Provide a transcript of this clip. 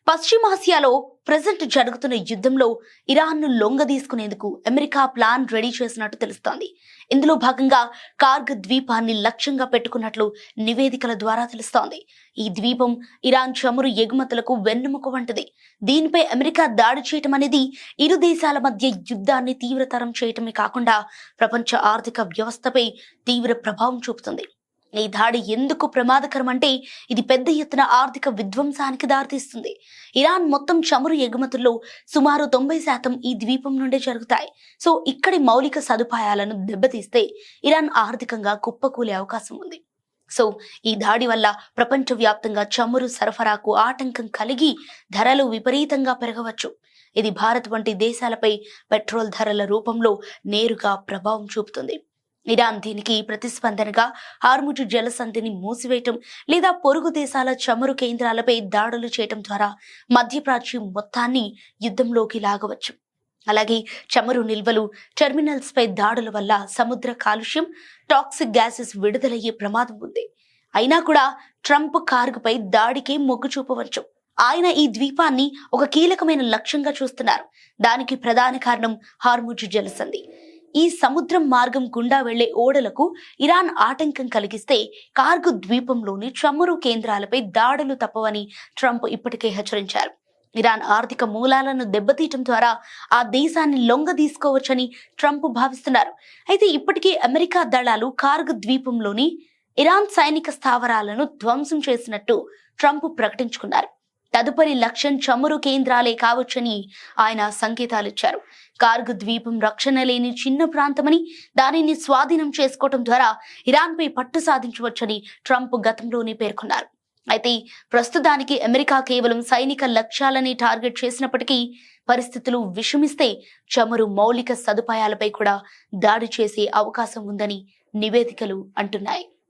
పశ్చిమాసియాలో ప్రజెంట్ జరుగుతున్న యుద్ధంలో ఇరాన్ను లొంగదీసుకునేందుకు అమెరికా ప్లాన్ రెడీ చేసినట్టు తెలుస్తోంది. ఇందులో భాగంగా కార్గ్ ద్వీపాన్ని లక్ష్యంగా పెట్టుకున్నట్లు నివేదికల ద్వారా తెలుస్తోంది. ఈ ద్వీపం ఇరాన్ చమురు ఎగుమతులకు వెన్నెముక వంటిది. దీనిపై అమెరికా దాడి చేయటం అనేది ఇరు దేశాల మధ్య యుద్ధాన్ని తీవ్రతరం చేయటమే కాకుండా ప్రపంచ ఆర్థిక వ్యవస్థపై తీవ్ర ప్రభావం చూపుతుంది. ఈ దాడి ఎందుకు ప్రమాదకరం అంటే ఇది పెద్ద ఎత్తున ఆర్థిక విధ్వంసానికి దారితీస్తుంది. ఇరాన్ మొత్తం చమురు ఎగుమతుల్లో సుమారు 90% ఈ ద్వీపం నుండే జరుగుతాయి. సో ఇక్కడి మౌలిక సదుపాయాలను దెబ్బతీస్తే ఇరాన్ ఆర్థికంగా కుప్పకూలే అవకాశం ఉంది. సో ఈ దాడి వల్ల ప్రపంచవ్యాప్తంగా చమురు సరఫరాకు ఆటంకం కలిగి ధరలు విపరీతంగా పెరగవచ్చు. ఇది భారత్ వంటి దేశాలపై పెట్రోల్ ధరల రూపంలో నేరుగా ప్రభావం చూపుతుంది. ఇరాన్ దీనికి ప్రతిస్పందనగా హార్ముజ్ జలసంధిని మూసివేయటం లేదా పొరుగు దేశాల చమురు కేంద్రాలపై దాడులు చేయటం ద్వారా మధ్యప్రాచ్యం మొత్తాన్ని యుద్ధంలోకి లాగవచ్చు. అలాగే చమురు నిల్వలు, టెర్మినల్స్ పై దాడుల వల్ల సముద్ర కాలుష్యం, టాక్సిక్ గ్యాసెస్ విడుదలయ్యే ప్రమాదం ఉంది. అయినా కూడా ట్రంప్ కార్గ్పై దాడికే మొగ్గు చూపవచ్చు. ఆయన ఈ ద్వీపాన్ని ఒక కీలకమైన లక్ష్యంగా చూస్తున్నారు. దానికి ప్రధాన కారణం హార్ముజ్ జలసంధి. ఈ సముద్రం మార్గం గుండా వెళ్లే ఓడలకు ఇరాన్ ఆటంకం కలిగిస్తే కార్గ్ ద్వీపంలోని చమురు కేంద్రాలపై దాడులు తప్పవని ట్రంప్ ఇప్పటికే హెచ్చరించారు. ఇరాన్ ఆర్థిక మూలాలను దెబ్బతీయటం ద్వారా ఆ దేశాన్ని లొంగదీసుకోవచ్చని ట్రంప్ భావిస్తున్నారు. అయితే ఇప్పటికే అమెరికా దళాలు కార్గ్ ద్వీపంలోని ఇరాన్ సైనిక స్థావరాలను ధ్వంసం చేసినట్టు ట్రంప్ ప్రకటించుకున్నారు. తదుపరి లక్ష్యం చమురు కేంద్రాలే కావచ్చని ఆయన సంకేతాలిచ్చారు. కార్గ్ ద్వీపం రక్షణ లేని చిన్న ప్రాంతమని, దానిని స్వాధీనం చేసుకోవటం ద్వారా ఇరాన్పై పట్టు సాధించవచ్చని ట్రంప్ గతంలోనే పేర్కొన్నారు. అయితే ప్రస్తుతానికి అమెరికా కేవలం సైనిక లక్ష్యాలని టార్గెట్ చేసినప్పటికీ పరిస్థితులు విషమిస్తే చమురు మౌలిక సదుపాయాలపై కూడా దాడి చేసే అవకాశం ఉందని నివేదికలు అంటున్నాయి.